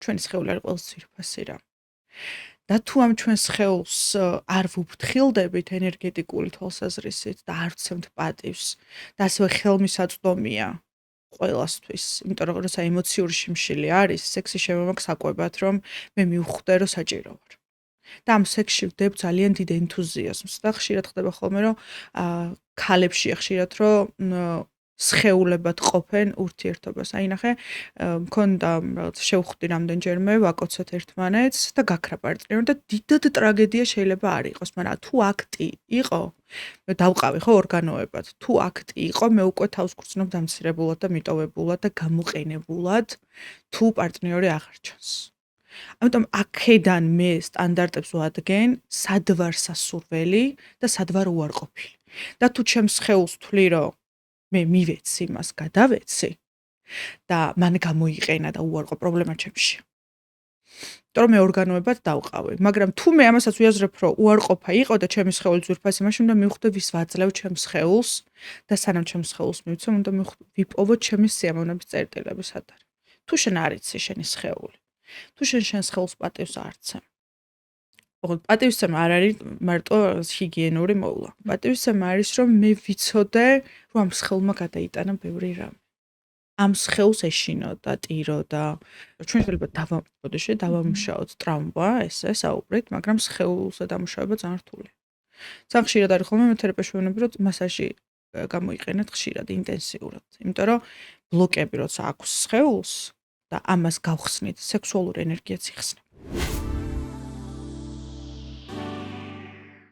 ჩვენი სხეული არის ყველს ძვირფასი რამ. და თუ ამ ჩვენს სხეულს არ ვუფრთხილდებით ენერგეტიკული თვალსაზრისით და არ ვცემთ პატივს და ასევე ხელმისაწვდომია ყველასთვის, იმიტომ რომ როცა ემოციური შიმშილი არის, სექსი შემომაქვს საკვებად, რომ მე მივხვდე, რომ საჭირო ვარ. და ამ სექსში ვდებ ძალიან დიდ ენთუზიაზმს და ხშირად ხდება ხოლმე, რომ ქალებშია ხშირად, რომ სხეულებად ყოფენ ურთიერთობას. აი ნახე, მქონდა რაღაც შევხვდი რამდენჯერმე, ვაკოცეთ ერთმანეთს და გაქრა პარტნიორი და დიდად ტრაგედია შეიძლება არ იყოს, მაგრამ თუ აქტი იყო, მე დავყავი ხო ორგანოებად. თუ აქტი იყო, მე უკვე თავს გრძნობ დამცირებულად და მიტოვებულად და გამოყენებულად, თუ პარტნიორი აღარ ჩანს. ამიტომ აქედან მე სტანდარტებს ვადგენ, სად ვარ სასურველი და სად ვარ უარყოფილი. და თუ ჩემს სხეულს ვთვლი, რომ მე მივეცი მას, გადავეცი და მან გამოიყენა და უარყო პრობლემა ჩემშია. იმიტომ რომ მე ორგანოებად დავყავი, მაგრამ თუ მე ამასაც ვიაზრებ, რომ უარყოფა იყო და ჩემი სხეული ძვირფასი, მაშინ უნდა მივხვდე ვის ვაძლევ ჩემს სხეულს და სანამ ჩემს სხეულს მივცემ, უნდა ვიპოვო ჩემი სიამოვნების წერტილები სად არის. თუ შენ არ იცი შენი სხეული, თუ შენ სხეულს პატივს არ ცემ. ოღონდ პატივისცემა არ არის მარტო ჰიგიენური მოვლა. პატივისცემა არის, რომ მე ვიცოდე, რომ ამ სხეულმა გადაიტანა ბევრი რამ. ამ სხეულს ეშინო და ტირო და ჩვენ შეიძლება დავამუშაოთ ტრავმა, ესე საუბრით, მაგრამ სხეულზე დამუშავება ძალიან რთულია. ძალიან ხშირად არის ხოლმე მე თერაპიაში ვეუბნები, რომ მასაჟი გამოიყენეთ ხშირად, ინტენსიურად, იმიტომ რომ ბლოკები როცა აქვს სხეულს და ამას გავხსნით, სექსუალური ენერგიაც იხსნება.